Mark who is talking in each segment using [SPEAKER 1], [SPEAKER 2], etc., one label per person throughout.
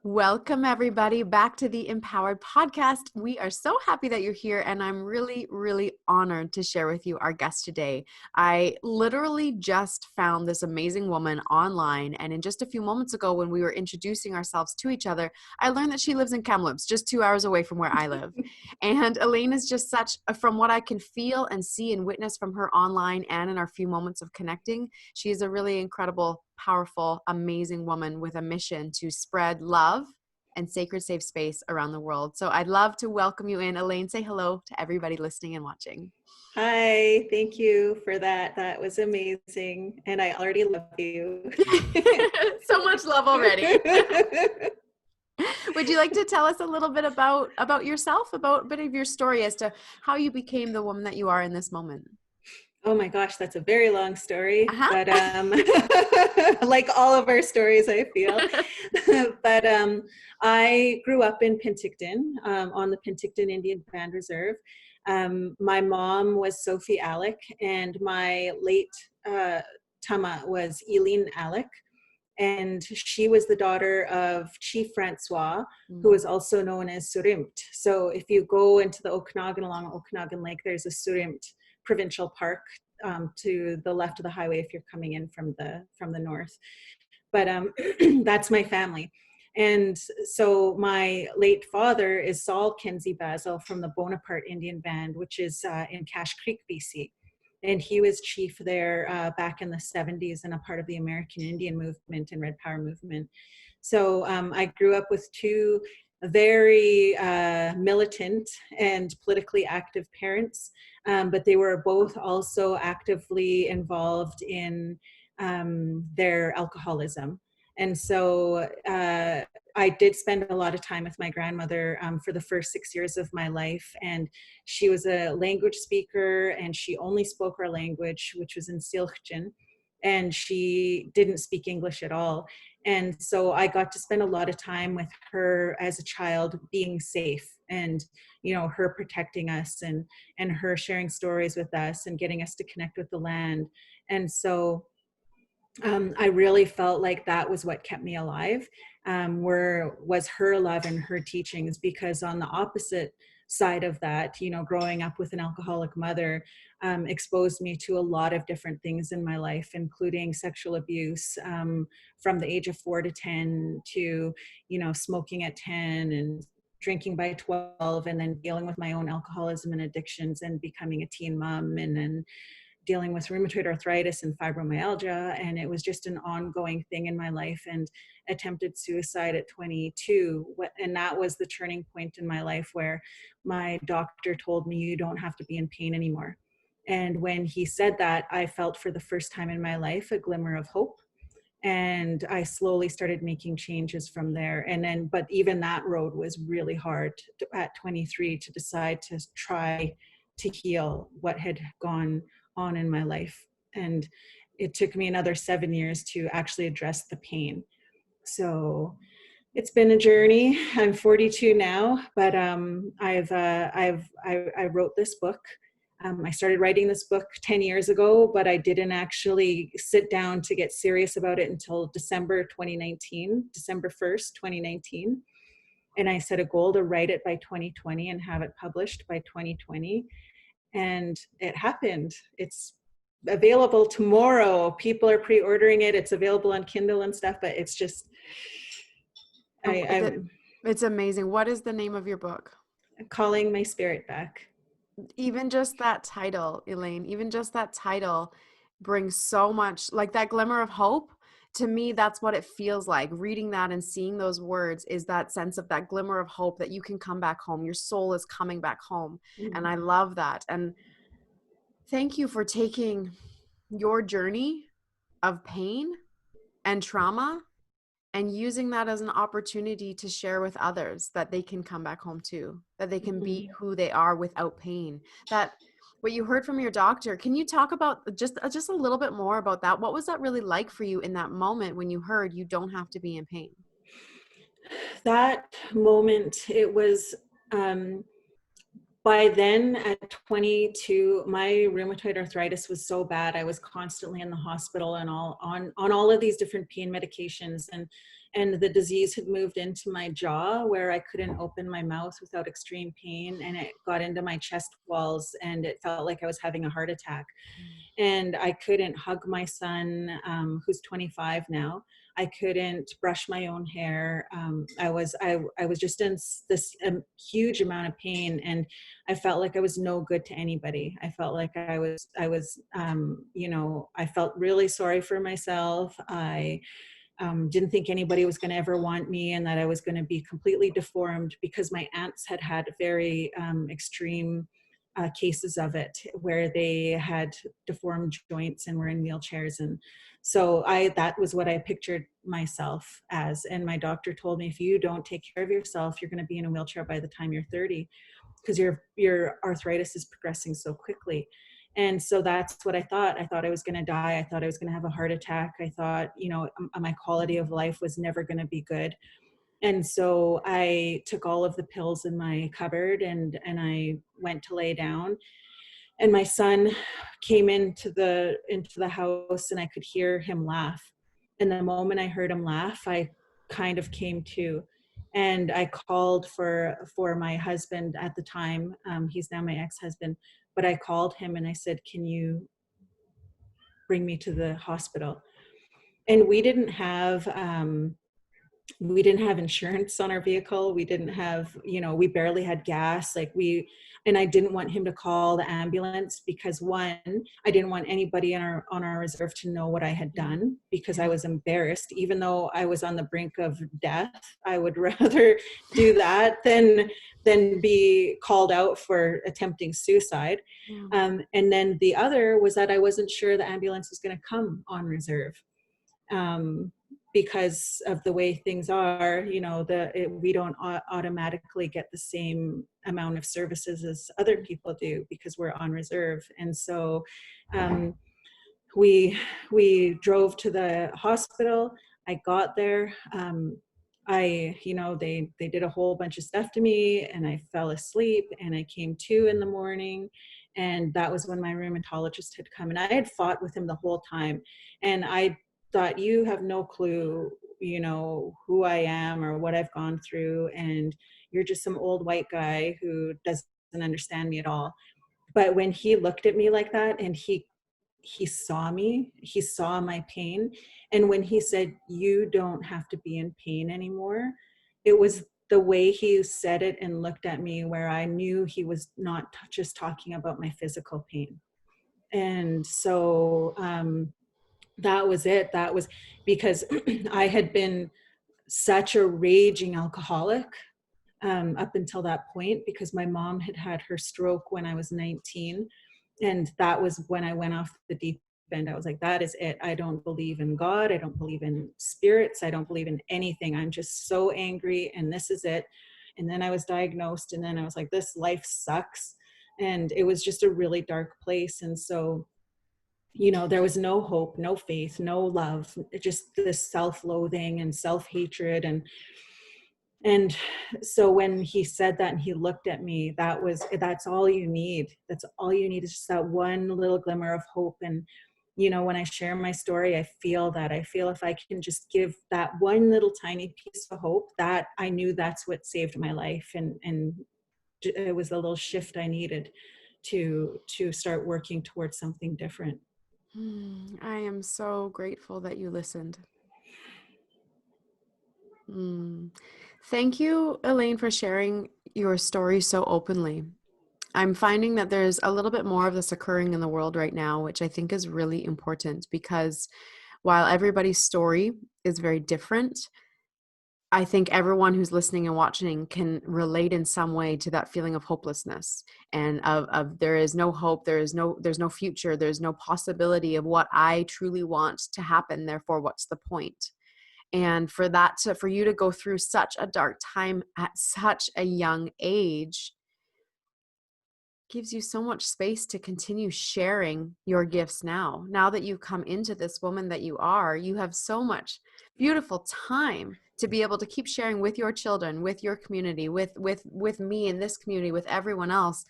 [SPEAKER 1] Welcome, everybody, back to the Empowered Podcast. We are so happy that you're here, and I'm really, really honored to share with you our guest today. I literally just found this amazing woman online, and in just a few moments ago, when we were introducing ourselves to each other, I learned that she lives in Kamloops, just 2 hours away from where I live. And Elaine is just such, from what I can feel and see and witness from her online and in our few moments of connecting, she is a really incredible, powerful, amazing woman with a mission to spread love and sacred safe space around the world. So I'd love to welcome you in. Elaine, say hello to everybody listening and watching.
[SPEAKER 2] Hi, thank you for that. That was amazing. And I already love you.
[SPEAKER 1] So much love already. Would you like to tell us a little bit about yourself, about a bit of your story as to how you became the woman that you are in this moment?
[SPEAKER 2] Oh my gosh, that's a very long story,
[SPEAKER 1] Uh-huh.
[SPEAKER 2] but like all of our stories, I feel. But I grew up in Penticton, on the Penticton Indian Band Reserve. My mom was Elaine Alec, and my late Tama was Elaine Alec. And she was the daughter of Chief Francois, who was also known as Surimt. So if you go into the Okanagan, along Okanagan Lake, there's a Surimt Provincial Park to the left of the highway if you're coming in from the north. But that's my family. And so my late father is Saul Kenzie Basil from the Bonaparte Indian Band, which is in Cache Creek, BC. And he was chief there back in the 70s and a part of the American Indian movement and Red Power movement. So I grew up with two very militant and politically active parents, but they were both also actively involved in their alcoholism. And so I did spend a lot of time with my grandmother for the first 6 years of my life. And she was a language speaker, and she only spoke our language, which was in Syilx. And she didn't speak English at all. And so I got to spend a lot of time with her as a child, being safe, and her protecting us, and her sharing stories with us and getting us to connect with the land. And so I really felt like that was what kept me alive, was her love and her teachings, because on the opposite side of that, growing up with an alcoholic mother exposed me to a lot of different things in my life, including sexual abuse from the age of 4 to 10 to, smoking at 10 and drinking by 12, and then dealing with my own alcoholism and addictions and becoming a teen mom, and then dealing with rheumatoid arthritis and fibromyalgia. And it was just an ongoing thing in my life, and attempted suicide at 22. And that was the turning point in my life where my doctor told me, you don't have to be in pain anymore. And when he said that, I felt for the first time in my life a glimmer of hope. And I slowly started making changes from there. And then, but even that road was really hard at 23 to decide to try to heal what had gone on in my life. And it took me another 7 years to actually address the pain. So it's been a journey. I'm 42 now, but I wrote this book. I started writing this book 10 years ago, but I didn't actually sit down to get serious about it until December 1st, 2019. And I set a goal to write it by 2020 and have it published by 2020. And it happened. It's available tomorrow. People are pre-ordering it. It's available on Kindle and stuff, but it's just,
[SPEAKER 1] it's amazing. What is the name of your book?
[SPEAKER 2] Calling My Spirit Back.
[SPEAKER 1] Even just that title, Elaine, even just that title brings so much, like that glimmer of hope. To me, that's what it feels like. Reading that and seeing those words is that sense of that glimmer of hope that you can come back home. Your soul is coming back home. Mm-hmm. And I love that. And thank you for taking your journey of pain and trauma and using that as an opportunity to share with others that they can come back home too, that they can be who they are without pain. That what you heard from your doctor, can you talk about just a little bit more about that? What was that really like for you in that moment when you heard you don't have to be in pain?
[SPEAKER 2] That moment, it was, by then at 22, my rheumatoid arthritis was so bad. I was constantly in the hospital and on all of these different pain medications. And, and the disease had moved into my jaw where I couldn't open my mouth without extreme pain, and it got into my chest walls, and it felt like I was having a heart attack. And I couldn't hug my son, who's 25 now. I couldn't brush my own hair. I was just in this huge amount of pain, and I felt like I was no good to anybody. I felt like I felt really sorry for myself. I didn't think anybody was going to ever want me, and that I was going to be completely deformed, because my aunts had had very extreme cases of it, where they had deformed joints and were in wheelchairs. And so that was what I pictured myself as. And my doctor told me, if you don't take care of yourself, you're going to be in a wheelchair by the time you're 30, because your arthritis is progressing so quickly. And so that's what I thought. I thought I was going to die. I thought I was going to have a heart attack. I thought, my quality of life was never going to be good. And so I took all of the pills in my cupboard, and I went to lay down. And my son came into the house, and I could hear him laugh. And the moment I heard him laugh, I kind of came to, and I called for my husband at the time. He's now my ex-husband, but I called him and I said, "Can you bring me to the hospital?" And we didn't have insurance on our vehicle. We didn't have, we barely had gas. And I didn't want him to call the ambulance, because one, I didn't want anybody on our reserve to know what I had done, because I was embarrassed. Even though I was on the brink of death, I would rather do that than be called out for attempting suicide.
[SPEAKER 1] Yeah.
[SPEAKER 2] And then the other was that I wasn't sure the ambulance was going to come on reserve. Because of the way things are, we don't automatically get the same amount of services as other people do, because we're on reserve. And so we drove to the hospital. I got there. They did a whole bunch of stuff to me, and I fell asleep, and I came to in the morning. And that was when my rheumatologist had come, and I had fought with him the whole time. And I thought, you have no clue, who I am or what I've gone through. And you're just some old white guy who doesn't understand me at all. But when he looked at me like that, and he saw me, he saw my pain. And when he said, "You don't have to be in pain anymore," it was the way he said it and looked at me, where I knew he was not just talking about my physical pain. And so that was it. That was because I had been such a raging alcoholic up until that point, because my mom had had her stroke when I was 19. And that was when I went off the deep end. I was like, that is it. I don't believe in God. I don't believe in spirits. I don't believe in anything. I'm just so angry, and this is it. And then I was diagnosed, and then I was like, this life sucks. And it was just a really dark place. And so there was no hope, no faith, no love, just this self-loathing and self-hatred. And so when he said that and he looked at me, that's all you need. That's all you need, is just that one little glimmer of hope. And when I share my story, I feel if I can just give that one little tiny piece of hope, that I knew that's what saved my life. And it was a little shift I needed to start working towards something different.
[SPEAKER 1] I am so grateful that you listened. Thank you, Elaine, for sharing your story so openly. I'm finding that there's a little bit more of this occurring in the world right now, which I think is really important, because while everybody's story is very different, I think everyone who's listening and watching can relate in some way to that feeling of hopelessness, and of there is no hope, there's no future, there's no possibility of what I truly want to happen. Therefore, what's the point? And for you to go through such a dark time at such a young age gives you so much space to continue sharing your gifts now. Now that you've come into this woman that you are, you have so much beautiful time to be able to keep sharing with your children, with your community, with me in this community, with everyone else,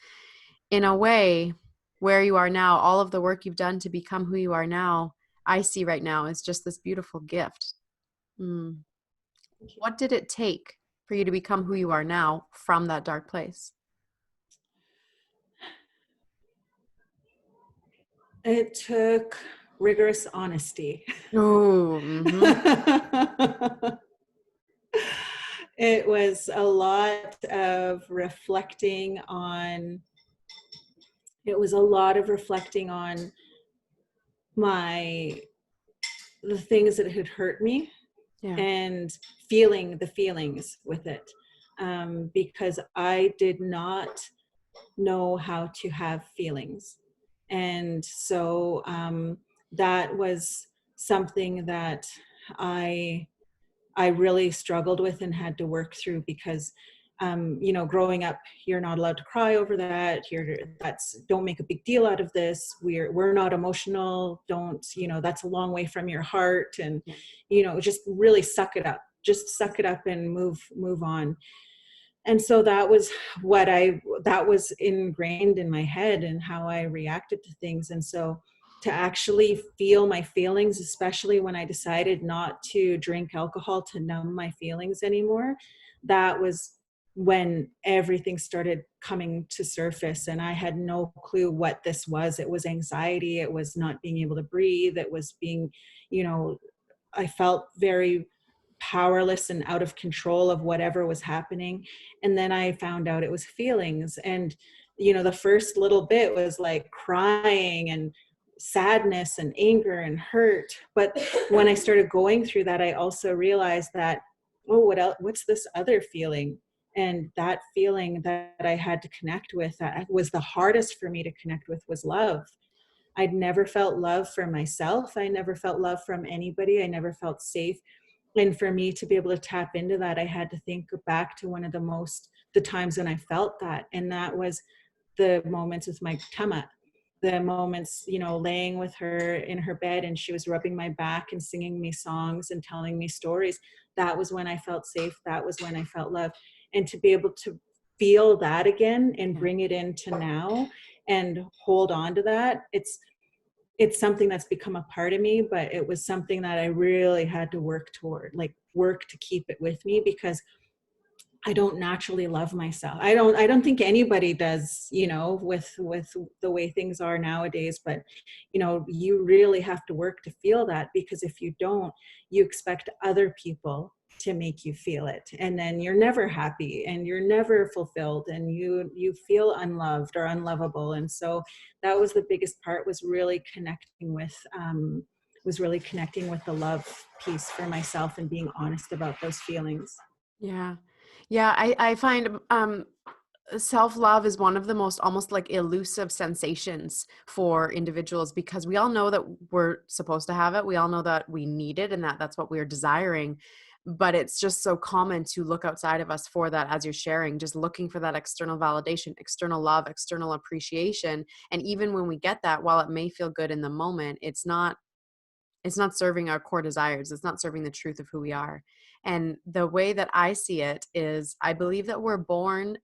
[SPEAKER 1] in a way where you are now. All of the work you've done to become who you are now, I see right now, is just this beautiful gift. What did it take for you to become who you are now from that dark place?
[SPEAKER 2] It took rigorous honesty.
[SPEAKER 1] Oh,
[SPEAKER 2] It was a lot of reflecting on, it was a lot of reflecting on the things that had hurt me
[SPEAKER 1] yeah,
[SPEAKER 2] and feeling the feelings with it. Because I did not know how to have feelings. And so that was something that I I really struggled with and had to work through because growing up, you're not allowed to cry over that. Don't make a big deal out of this. We're not emotional. Don't, that's a long way from your heart. And,
[SPEAKER 1] yeah,
[SPEAKER 2] just really suck it up. Just suck it up and move on. And so that was ingrained in my head and how I reacted to things. And so to actually feel my feelings, especially when I decided not to drink alcohol to numb my feelings anymore, that was when everything started coming to surface. And I had no clue what this was. It was anxiety. It was not being able to breathe. It was being, you know, I felt very powerless and out of control of whatever was happening. And then I found out it was feelings. And, the first little bit was like crying and sadness and anger and hurt. But when I started going through that, I also realized that, oh, what else? What's this other feeling? And that feeling that I had to connect with, that was the hardest for me to connect with, was love. I'd never felt love for myself. I never felt love from anybody. I never felt safe. And for me to be able to tap into that, I had to think back to one of the times when I felt that. And that was the moments with my Tama, the moments, laying with her in her bed and she was rubbing my back and singing me songs and telling me stories. That was when I felt safe. That was when I felt love. And to be able to feel that again and
[SPEAKER 1] yeah.
[SPEAKER 2] bring it into now and hold on to that, it's something that's become a part of me, but it was something that I really had to work toward, like work to keep it with me, because I don't naturally love myself. I don't think anybody does, with the way things are nowadays, but you really have to work to feel that, because if you don't, you expect other people to make you feel it, and then you're never happy and you're never fulfilled and you feel unloved or unlovable. And so that was the biggest part, was really connecting with the love piece for myself and being honest about those feelings.
[SPEAKER 1] Yeah. Yeah. I find self-love is one of the most almost like elusive sensations for individuals, because we all know that we're supposed to have it. We all know that we need it and that that's what we're desiring. But it's just so common to look outside of us for that, as you're sharing, just looking for that external validation, external love, external appreciation. And even when we get that, while it may feel good in the moment, it's not serving our core desires. It's not serving the truth of who we are. And the way that I see it is, I believe that we're born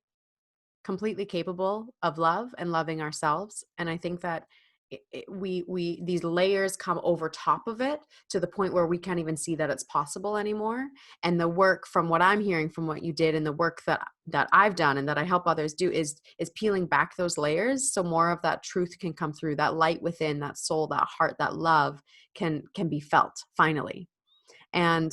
[SPEAKER 1] completely capable of love and loving ourselves. And I think that we these layers come over top of it to the point where we can't even see that it's possible anymore. And the work, from what I'm hearing from what you did, and the work that I've done and that I help others do, is peeling back those layers so more of that truth can come through, that light within, that soul, that heart, that love can be felt finally. And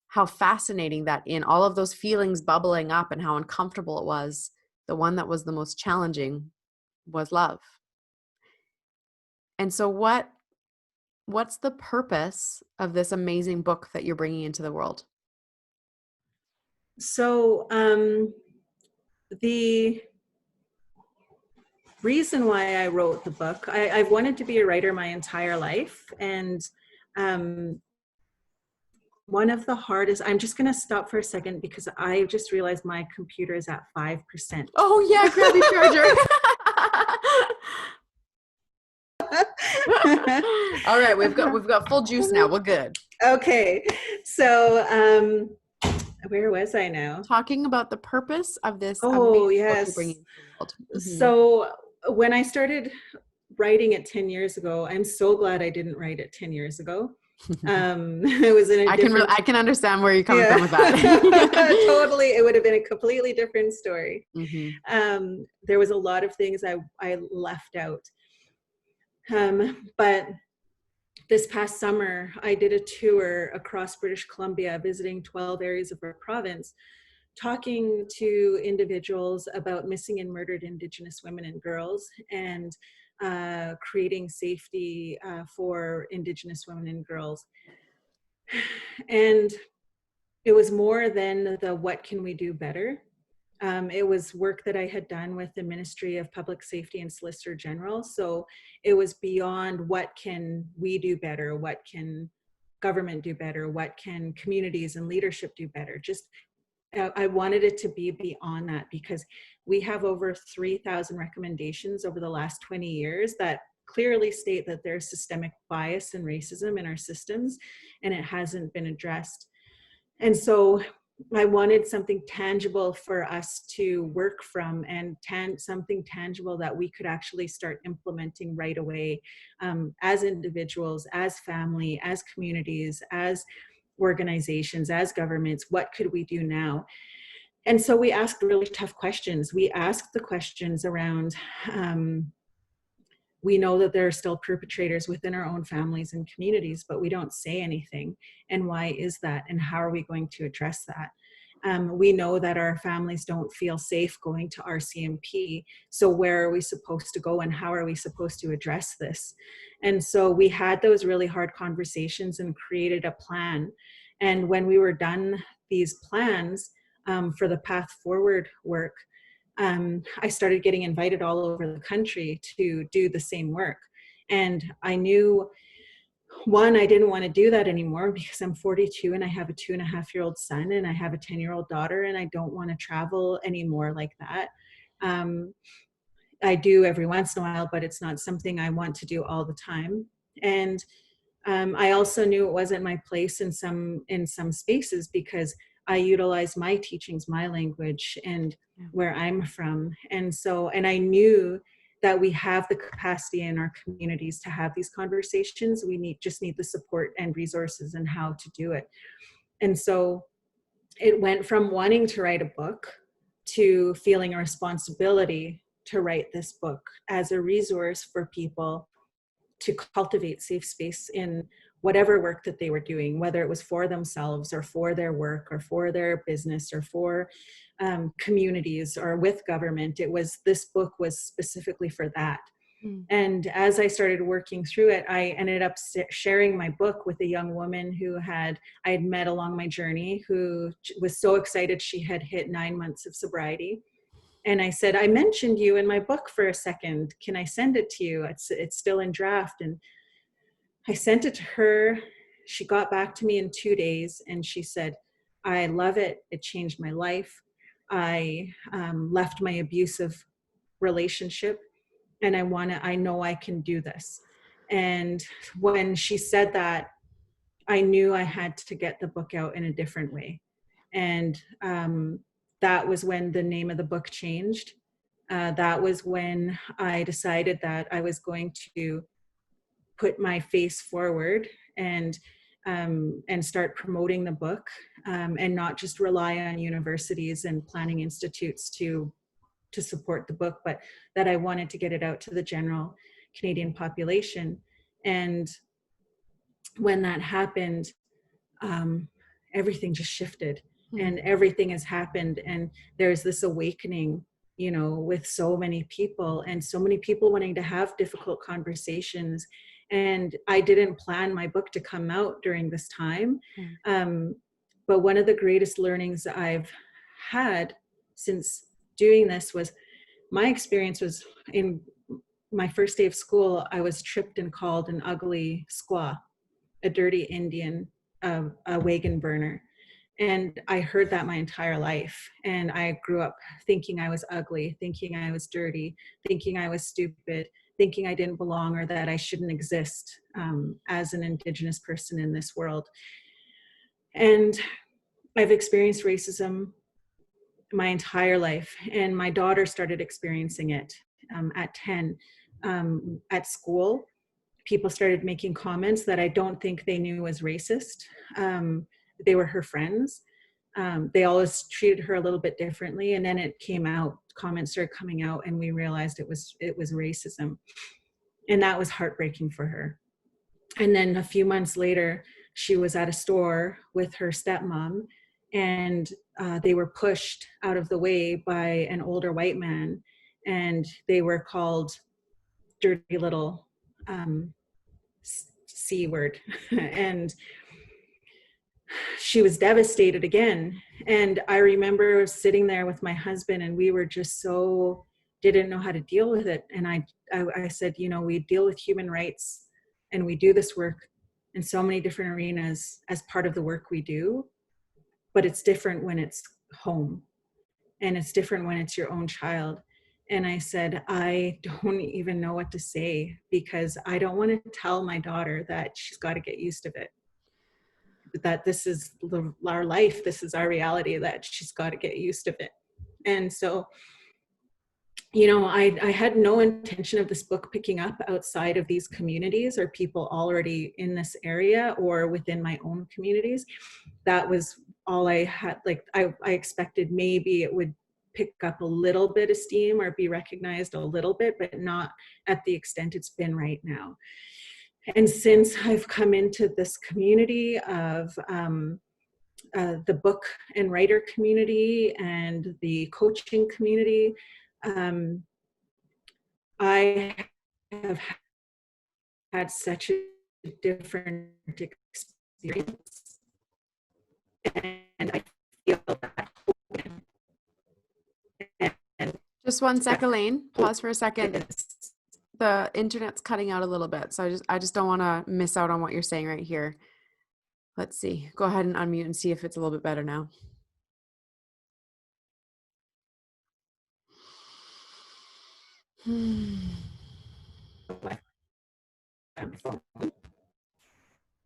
[SPEAKER 1] how fascinating that in all of those feelings bubbling up and how uncomfortable it was, the one that was the most challenging was love. And so what's the purpose of this amazing book that you're bringing into the world?
[SPEAKER 2] So the reason why I wrote the book, I've wanted to be a writer my entire life. And um, one of the hardest, I'm just going to stop for a second because I just realized my computer is at 5%.
[SPEAKER 1] Oh yeah, grab your charger. All right, we've got full juice now. We're good.
[SPEAKER 2] Okay. So where was I now?
[SPEAKER 1] Talking about the purpose of this
[SPEAKER 2] Oh,
[SPEAKER 1] amazing book you're bringing
[SPEAKER 2] yes.
[SPEAKER 1] into the world. Mhm.
[SPEAKER 2] So when I started writing it 10 years ago, I'm so glad I didn't write it 10 years ago, It was in a different,
[SPEAKER 1] I can understand where you're coming
[SPEAKER 2] yeah,
[SPEAKER 1] from with that.
[SPEAKER 2] totally. It would have been a completely different story.
[SPEAKER 1] Hmm.
[SPEAKER 2] There was a lot of things I left out. But this past summer, I did a tour across British Columbia, visiting 12 areas of our province, talking to individuals about missing and murdered Indigenous women and girls, and creating safety for Indigenous women and girls. And it was more than the what can we do better. It was work that I had done with the Ministry of Public Safety and Solicitor General. So it was beyond what can we do better, what can government do better, what can communities and leadership do better. Just I wanted it to be beyond that, because we have over 3,000 recommendations over the last 20 years that clearly state that there's systemic bias and racism in our systems, and it hasn't been addressed. And so I wanted something tangible for us to work from, and something tangible that we could actually start implementing right away, as individuals, as family, as communities, as organizations, as governments. What could we do now? And so we asked really tough questions. We asked the questions around, we know that there are still perpetrators within our own families and communities, but we don't say anything. And why is that? And how are we going to address that? We know that our families don't feel safe going to RCMP. So where are we supposed to go, and how are we supposed to address this? And so we had those really hard conversations and created a plan. And when we were done these plans for the path forward work, I started getting invited all over the country to do the same work. And I knew, one, I didn't want to do that anymore because I'm 42 and I have a 2.5-year-old son and I have a 10-year-old daughter, and I don't want to travel anymore like that. I do every once in a while, but it's not something I want to do all the time. And I also knew it wasn't my place in some spaces, because I utilize my teachings, my language, and where I'm from. And so, and I knew that we have the capacity in our communities to have these conversations. We just need the support and resources and how to do it. And so it went from wanting to write a book to feeling a responsibility to write this book as a resource for people to cultivate safe space in whatever work that they were doing, whether it was for themselves or for their work or for their business or for communities or with government. This book was specifically for that. And as I started working through it, I ended up sharing my book with a young woman who I had met along my journey, who was so excited she had hit 9 months of sobriety. And I said, I mentioned you in my book for a second. Can I send it to you? It's still in draft. And I sent it to her. She got back to me in 2 days and she said, I love it. It changed my life. I left my abusive relationship, and I know I can do this. And when she said that, I knew I had to get the book out in a different way. And that was when the name of the book changed. That was when I decided that I was going to put my face forward and start promoting the book, and not just rely on universities and planning institutes to support the book, but that I wanted to get it out to the general Canadian population. And when that happened, everything just shifted, and everything has happened. And there's this awakening, with so many people, and so many people wanting to have difficult conversations. And I didn't plan my book to come out during this time. But one of the greatest learnings I've had since doing this was, my experience was in my first day of school, I was tripped and called an ugly squaw, a dirty Indian, a wagon burner. And I heard that my entire life. And I grew up thinking I was ugly, thinking I was dirty, thinking I was stupid, thinking I didn't belong, or that I shouldn't exist as an Indigenous person in this world. And I've experienced racism my entire life. And my daughter started experiencing it at 10 at school. people started making comments that I don't think they knew was racist. They were her friends. They always treated her a little bit differently, and then it came out. Comments started coming out, and we realized it was racism, and that was heartbreaking for her. And then a few months later, she was at a store with her stepmom, and they were pushed out of the way by an older white man, and they were called dirty little C word. And she was devastated again. And I remember sitting there with my husband, and we were just so didn't know how to deal with it. And I said, you know, we deal with human rights and we do this work in so many different arenas as part of the work we do, but it's different when it's home, and it's different when it's your own child. And I said, I don't even know what to say, because I don't want to tell my daughter that she's got to get used to it, that this is our life, this is our reality, that she's got to get used to it. And so, you know, I had no intention of this book picking up outside of these communities or people already in this area or within my own communities. That was all I had. Like, I expected maybe it would pick up a little bit of steam or be recognized a little bit, but not at the extent it's been right now. And since I've come into this community of the book and writer community and the coaching community, I have had such a different experience, and I feel that.
[SPEAKER 1] Just one sec, Elaine. Pause for a second. The internet's cutting out a little bit, so I just don't want to miss out on what you're saying right here. Let's see. Go ahead and unmute and see if it's a little bit better now.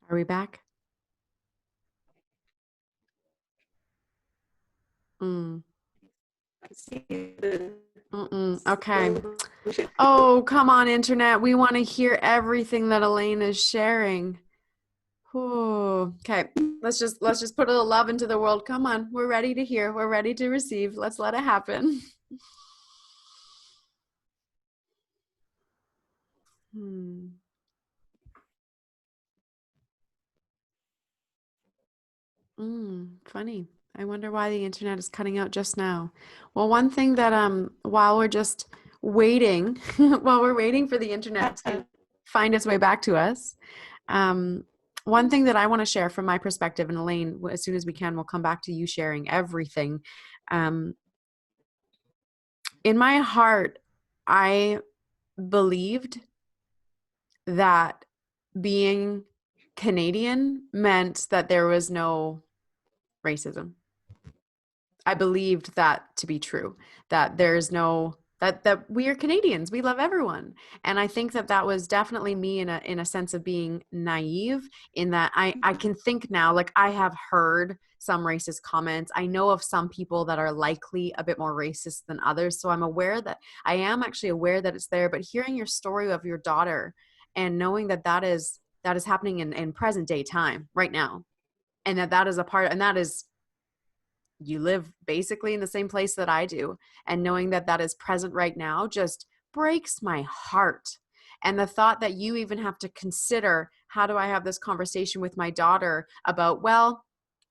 [SPEAKER 1] Are we back? Okay. Oh, come on, internet. We want to hear everything that Elaine is sharing. Ooh. Okay. Let's just put a little love into the world. Come on. We're ready to hear. We're ready to receive. Let's let it happen. Funny. I wonder why the internet is cutting out just now. Well, one thing that while we're just waiting, while we're waiting for the internet to find its way back to us, one thing that I want to share from my perspective, and Elaine, as soon as we can, we'll come back to you sharing everything. In my heart, I believed that being Canadian meant that there was no racism. I believed that to be true, that there's no, that we are Canadians, we love everyone. And I think that was definitely me in a sense of being naive, in that I can think now, like, I have heard some racist comments. I know of some people that are likely a bit more racist than others. So I'm aware that I am actually aware that it's there, but hearing your story of your daughter and knowing that is happening in present day time right now, and that is a part, and that is, you live basically in the same place that I do, and knowing that is present right now just breaks my heart. And the thought that you even have to consider, how do I have this conversation with my daughter about, well,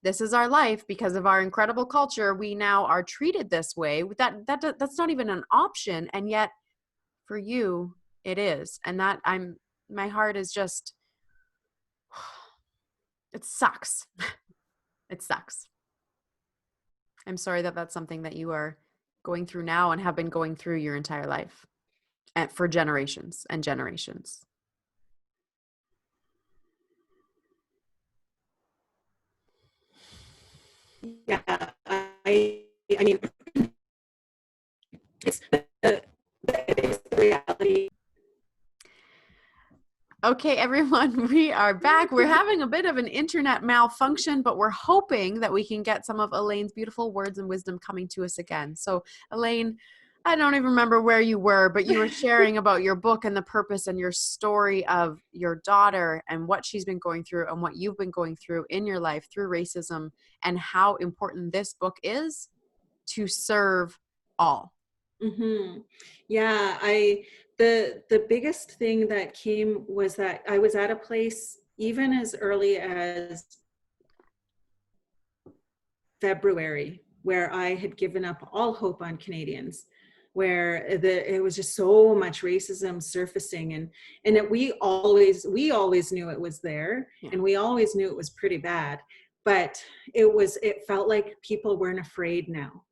[SPEAKER 1] this is our life, because of our incredible culture, we now are treated this way. That's not even an option, and yet for you it is. And that my heart is just, it sucks. It sucks. I'm sorry that that's something that you are going through now and have been going through your entire life, and for generations and generations.
[SPEAKER 2] Yeah, I mean, it's the reality.
[SPEAKER 1] Okay, everyone, we are back. We're having a bit of an internet malfunction, but we're hoping that we can get some of Elaine's beautiful words and wisdom coming to us again. So, Elaine, I don't even remember where you were, but you were sharing about your book and the purpose and your story of your daughter and what she's been going through and what you've been going through in your life through racism, and how important this book is to serve all.
[SPEAKER 2] Mm-hmm. Yeah, the biggest thing that came was that I was at a place even as early as February where I had given up all hope on Canadians, where it was just so much racism surfacing, and we always knew it was there,
[SPEAKER 1] Yeah.
[SPEAKER 2] and we always knew it was pretty bad, but it felt like people weren't afraid now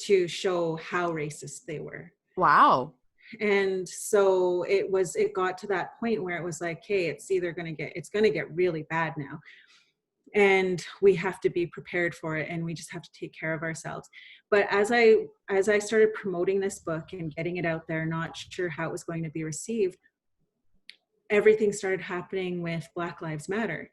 [SPEAKER 2] to show how racist they were.
[SPEAKER 1] Wow.
[SPEAKER 2] And so it got to that point where it was like, hey, it's going to get really bad now, and we have to be prepared for it, and we just have to take care of ourselves. But as I started promoting this book and getting it out there, not sure how it was going to be received, everything started happening with Black Lives Matter.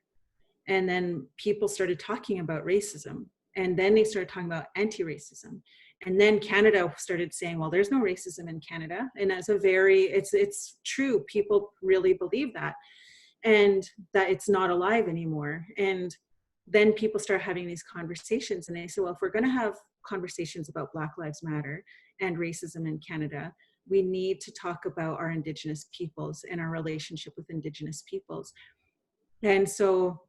[SPEAKER 2] And then people started talking about racism, and then they started talking about anti-racism, and then Canada started saying, well, there's no racism in Canada. And it's true, people really believe that, and that it's not alive anymore. And then people start having these conversations, and they say, well, if we're going to have conversations about Black Lives Matter and racism in Canada, we need to talk about our Indigenous peoples and our relationship with Indigenous peoples. And so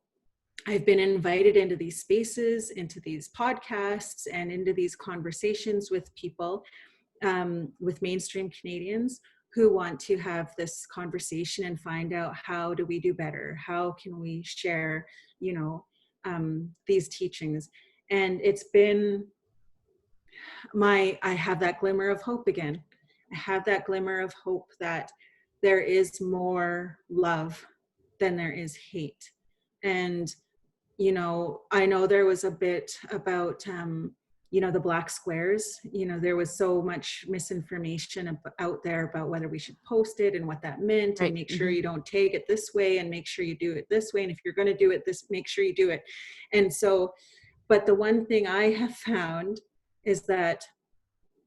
[SPEAKER 2] I've been invited into these spaces, into these podcasts, and into these conversations with people, with mainstream Canadians who want to have this conversation and find out, how do we do better? How can we share, these teachings? And it's been I have that glimmer of hope again. I have that glimmer of hope that there is more love than there is hate. And I know there was a bit about, the black squares. There was so much misinformation out there about whether we should post it and what that meant, and
[SPEAKER 1] Right.
[SPEAKER 2] make sure you don't take it this way, and make sure you do it this way. And if you're going to do it make sure you do it. And so, but the one thing I have found is that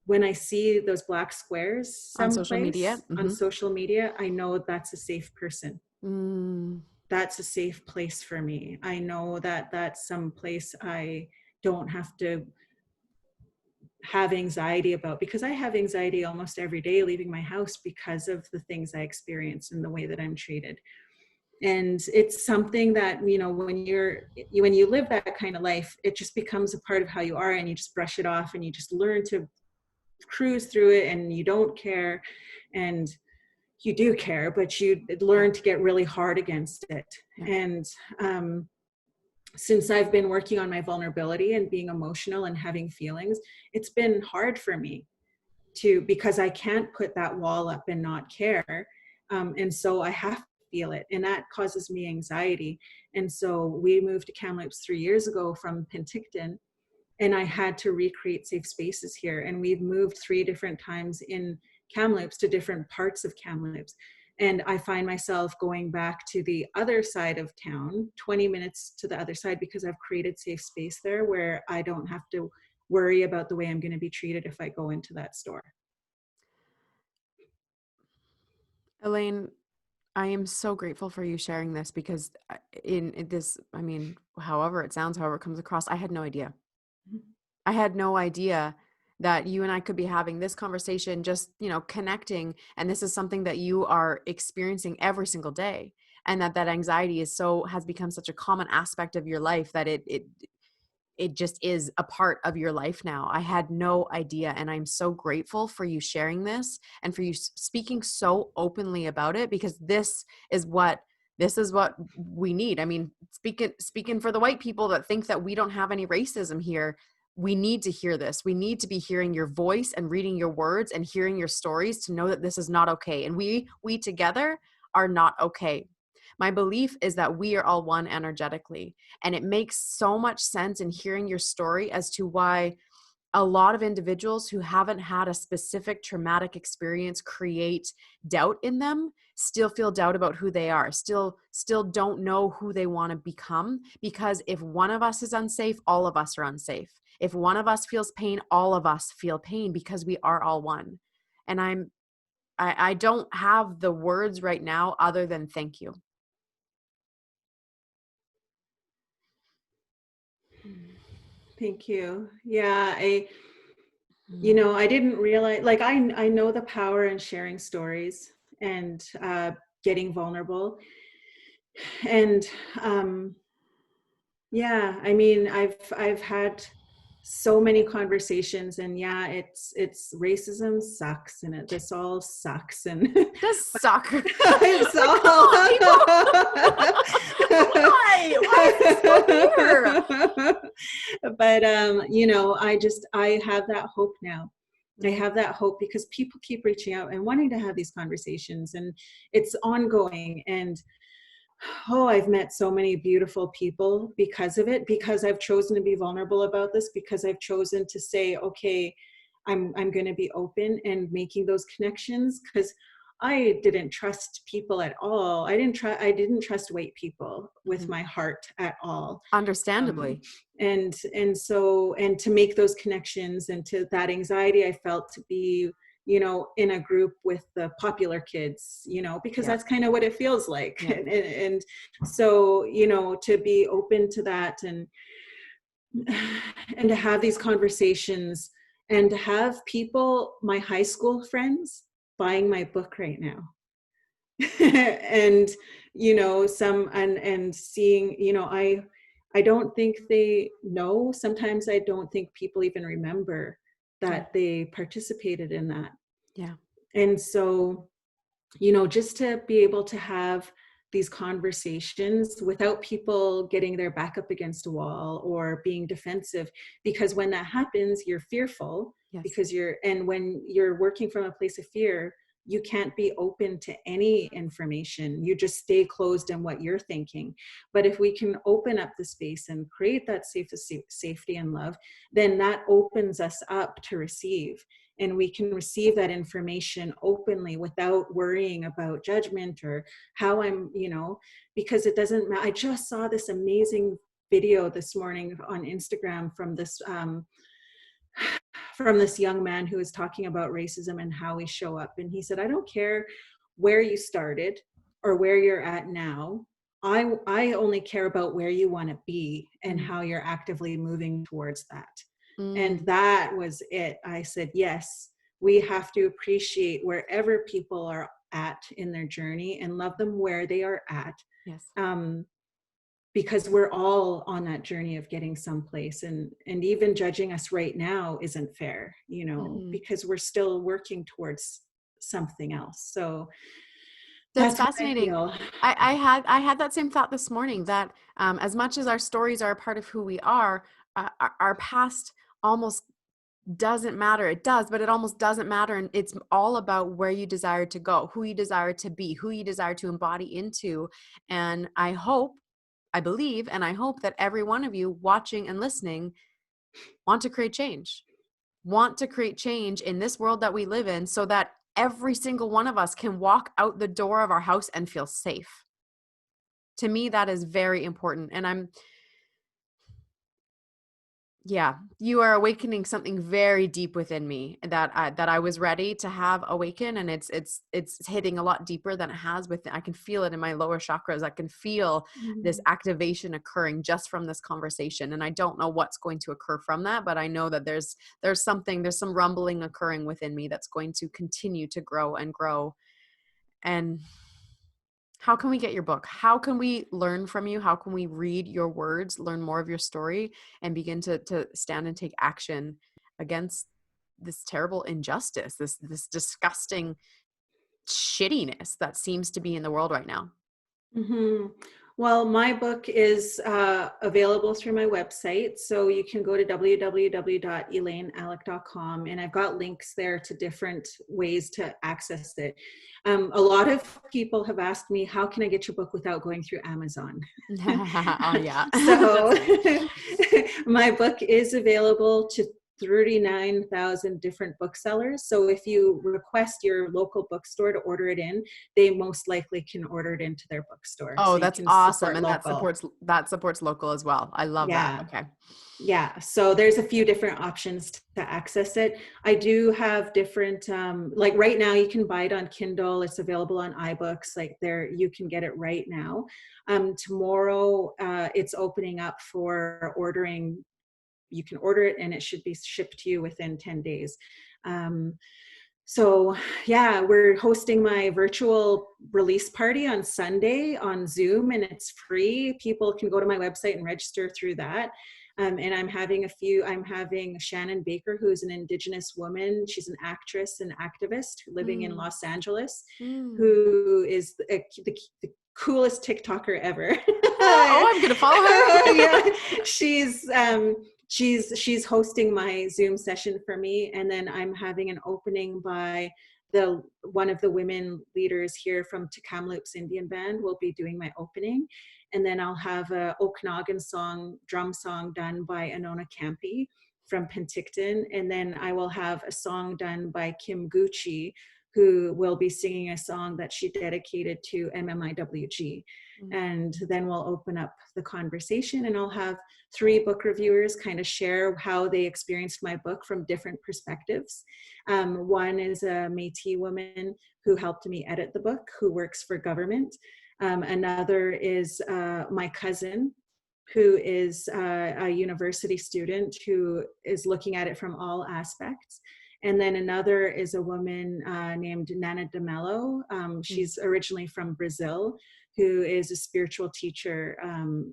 [SPEAKER 2] when I see those black squares
[SPEAKER 1] On social media.
[SPEAKER 2] someplace on social media, I know that's a safe person.
[SPEAKER 1] Mm.
[SPEAKER 2] That's a safe place for me. I know that that's some place I don't have to have anxiety about, because I have anxiety almost every day leaving my house because of the things I experience and the way that I'm treated. And it's something that, when you live that kind of life, it just becomes a part of how you are, and you just brush it off, and you just learn to cruise through it, and you don't care. And you do care, but you learn to get really hard against it.
[SPEAKER 1] Yeah.
[SPEAKER 2] And since I've been working on my vulnerability and being emotional and having feelings, it's been hard for me because I can't put that wall up and not care. And so I have to feel it, and that causes me anxiety. And so we moved to Kamloops 3 years ago from Penticton, and I had to recreate safe spaces here. And we've moved 3 different times in Kamloops to different parts of Kamloops. And I find myself going back to the other side of town, 20 minutes to the other side, because I've created safe space there where I don't have to worry about the way I'm going to be treated if I go into that store.
[SPEAKER 1] Elaine, I am so grateful for you sharing this, because in this, I mean, however it sounds, however it comes across, I had no idea. I had no idea that you and I could be having this conversation, just, connecting. And this is something that you are experiencing every single day. And that anxiety has become such a common aspect of your life that it just is a part of your life now. I had no idea. And I'm so grateful for you sharing this and for you speaking so openly about it, because this is what we need. I mean, speaking for the white people that think that we don't have any racism here, we need to hear this. We need to be hearing your voice and reading your words and hearing your stories to know that this is not okay. And we together are not okay. My belief is that we are all one energetically. And it makes so much sense in hearing your story as to why a lot of individuals who haven't had a specific traumatic experience create doubt in them, still feel doubt about who they are, still don't know who they want to become, because if one of us is unsafe, all of us are unsafe. If one of us feels pain, all of us feel pain because we are all one. And I don't have the words right now other than thank you.
[SPEAKER 2] Thank you. Yeah, I didn't realize, like, I know the power in sharing stories and getting vulnerable. And yeah, I mean, I've had so many conversations, and yeah, it's racism sucks, and this all sucks, and
[SPEAKER 1] It does suck.
[SPEAKER 2] it's
[SPEAKER 1] Like, come
[SPEAKER 2] all.
[SPEAKER 1] on, people. Why? Why is it so here?
[SPEAKER 2] But I have that hope now. I have that hope because people keep reaching out and wanting to have these conversations, and it's ongoing. And I've met so many beautiful people because of it, because I've chosen to be vulnerable about this, because I've chosen to say, okay, I'm going to be open and making those connections, because I didn't trust people at all. I didn't trust white people with my heart at all.
[SPEAKER 1] Understandably.
[SPEAKER 2] And to make those connections, and to that anxiety I felt to be, in a group with the popular kids, because that's kind of what it feels like.
[SPEAKER 1] Yeah.
[SPEAKER 2] And so, to be open to that, and to have these conversations, and to have people, my high school friends, buying my book right now. And some, and seeing, I don't think they know. Sometimes I don't think people even remember that they participated in that.
[SPEAKER 1] Yeah.
[SPEAKER 2] And so, just to be able to have these conversations without people getting their back up against a wall or being defensive, because when that happens, you're fearful.
[SPEAKER 1] Yes.
[SPEAKER 2] Because when you're working from a place of fear, you can't be open to any information. You just stay closed in what you're thinking. But if we can open up the space and create that safety and love, then that opens us up to receive. And we can receive that information openly without worrying about judgment or how because it doesn't matter. I just saw this amazing video this morning on Instagram from this young man who was talking about racism and how we show up. And he said, I don't care where you started or where you're at now. I only care about where you want to be and how you're actively moving towards that. And that was it. I said, yes, we have to appreciate wherever people are at in their journey and love them where they are at.
[SPEAKER 1] Yes.
[SPEAKER 2] Because we're all on that journey of getting someplace, and even judging us right now isn't fair, because we're still working towards something else. So
[SPEAKER 1] That's
[SPEAKER 2] what I
[SPEAKER 1] fascinating.
[SPEAKER 2] feel.
[SPEAKER 1] I had that same thought this morning, that as much as our stories are a part of who we are, our past almost doesn't matter. It does, but it almost doesn't matter. And it's all about where you desire to go, who you desire to be, who you desire to embody into. And I believe, and I hope that every one of you watching and listening want to create change in this world that we live in, so that every single one of us can walk out the door of our house and feel safe. To me, that is very important. And you are awakening something very deep within me that I was ready to have awaken. And it's hitting a lot deeper than it has I can feel it in my lower chakras. I can feel this activation occurring just from this conversation. And I don't know what's going to occur from that, but I know that there's some rumbling occurring within me that's going to continue to grow and grow. And how can we get your book? How can we learn from you? How can we read your words, learn more of your story, and begin to stand and take action against this terrible injustice, this disgusting shittiness that seems to be in the world right now?
[SPEAKER 2] Well, my book is available through my website. So you can go to www.elainealec.com, and I've got links there to different ways to access it. A lot of people have asked me, how can I get your book without going through Amazon?
[SPEAKER 1] Oh, yeah.
[SPEAKER 2] So my book is available 39,000 different booksellers. So if you request your local bookstore to order it in, they most likely can order it into their bookstore.
[SPEAKER 1] Oh,
[SPEAKER 2] So you
[SPEAKER 1] that's
[SPEAKER 2] can
[SPEAKER 1] awesome.
[SPEAKER 2] support
[SPEAKER 1] And
[SPEAKER 2] local.
[SPEAKER 1] that supports local as well. I love that.
[SPEAKER 2] Yeah.
[SPEAKER 1] Okay.
[SPEAKER 2] Yeah, so there's a few different options to access it. I do have different, like right now you can buy it on Kindle. It's available on iBooks. Like there, you can get it right now. Tomorrow, it's opening up for ordering. You can order it and it should be shipped to you within 10 days. Um, so yeah, we're hosting my virtual release party on Sunday on Zoom, and it's free. People can go to my website and register through that. And I'm having Shannon Baker, who's an Indigenous woman. She's an actress and activist living in
[SPEAKER 1] Mm,
[SPEAKER 2] Los Angeles,
[SPEAKER 1] mm.
[SPEAKER 2] who is the coolest TikToker ever.
[SPEAKER 1] Oh, I'm going to follow her.
[SPEAKER 2] Yeah, she's hosting my Zoom session for me, and then I'm having an opening by the one of the women leaders here from Ticamloop's Indian Band will be doing my opening, and then I'll have a Okanagan drum song done by Anona Campi from Penticton, and then I will have a song done by Kim Gucci, who will be singing a song that she dedicated to MMIWG.
[SPEAKER 1] Mm.
[SPEAKER 2] And then we'll open up the conversation, and I'll have 3 book reviewers kind of share how they experienced my book from different perspectives. One is a Métis woman who helped me edit the book, who works for government. Another is my cousin, who is a university student who is looking at it from all aspects. And then another is a woman named Nana de Mello.
[SPEAKER 1] Mm.
[SPEAKER 2] She's originally from Brazil, who is a spiritual teacher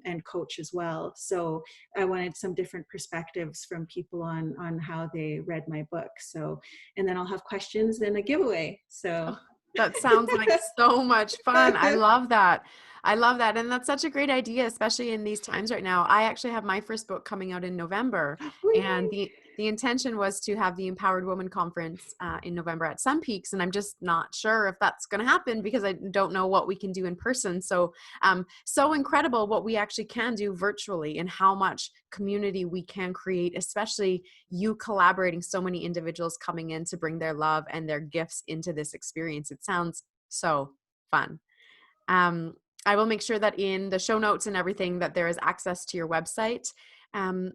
[SPEAKER 2] and coach as well. So I wanted some different perspectives from people on how they read my book. So, and then I'll have questions and a giveaway. So.
[SPEAKER 1] Oh, that sounds like so much fun. I love that. I love that. And that's such a great idea, especially in these times right now. I actually have my first book coming out in November, and the intention was to have the Empowered Woman Conference in November at Sun Peaks, and I'm just not sure if that's going to happen because I don't know what we can do in person. So, so incredible what we actually can do virtually and how much community we can create, especially you collaborating, so many individuals coming in to bring their love and their gifts into this experience. It sounds so fun. Um, I will make sure that in the show notes and everything that there is access to your website. Um,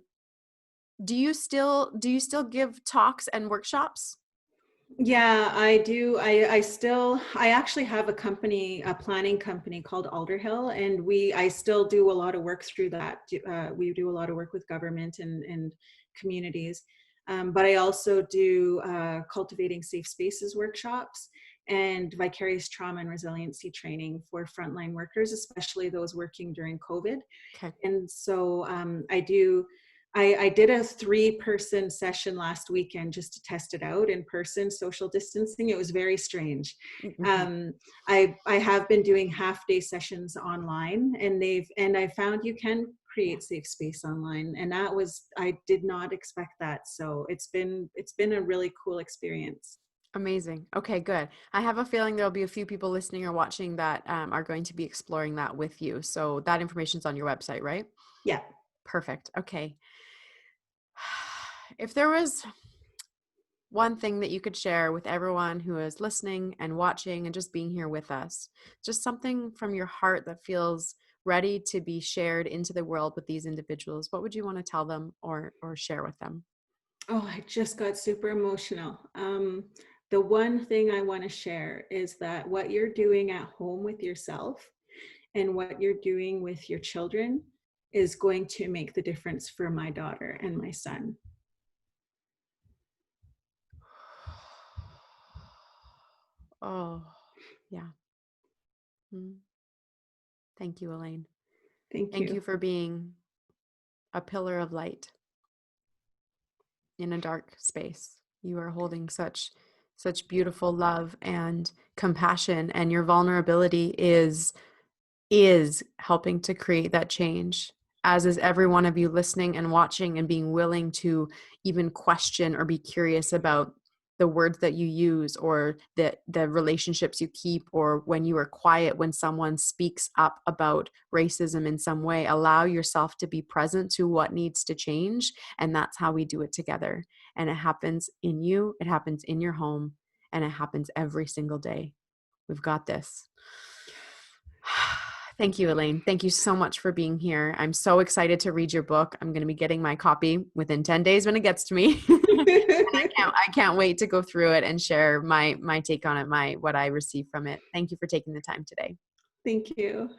[SPEAKER 1] do you still give talks and workshops?
[SPEAKER 2] Yeah, I do. I actually have a planning company called Alderhill, and I still do a lot of work through that. We do a lot of work with government and communities. But I also do cultivating safe spaces workshops and vicarious trauma and resiliency training for frontline workers, especially those working during COVID.
[SPEAKER 1] Okay.
[SPEAKER 2] And so I did a 3-person session last weekend just to test it out in person, social distancing. It was very strange.
[SPEAKER 1] Mhm.
[SPEAKER 2] Um, I have been doing half-day sessions online, and I found you can create safe space online, and I did not expect that. So it's been a really cool experience.
[SPEAKER 1] Amazing. Okay, good. I have a feeling there'll be a few people listening or watching that are going to be exploring that with you. So that information's on your website, right?
[SPEAKER 2] Yeah.
[SPEAKER 1] Perfect. Okay. If there was one thing that you could share with everyone who is listening and watching and just being here with us, just something from your heart that feels ready to be shared into the world with these individuals, what would you want to tell them or share with them?
[SPEAKER 2] Oh, I just got super emotional. The one thing I want to share is that what you're doing at home with yourself and what you're doing with your children is going to make the difference for my daughter and my son.
[SPEAKER 1] Oh, yeah. Mm. Thank you, Elaine.
[SPEAKER 2] Thank
[SPEAKER 1] Thank
[SPEAKER 2] you.
[SPEAKER 1] you for being a pillar of light in a dark space. You are holding such beautiful love and compassion, and your vulnerability is helping to create that change, as is every one of you listening and watching and being willing to even question or be curious about the words that you use or the relationships you keep, or when you are quiet when someone speaks up about racism in some way. Allow yourself to be present to what needs to change, and that's how we do it together. And it happens in you, it happens in your home, and it happens every single day. We've got this. Thank you, Elaine. Thank you so much for being here. I'm so excited to read your book. I'm going to be getting my copy within 10 days when it gets to me. I can't wait to go through it and share my take on it, what I received from it. Thank you for taking the time today.
[SPEAKER 2] Thank you.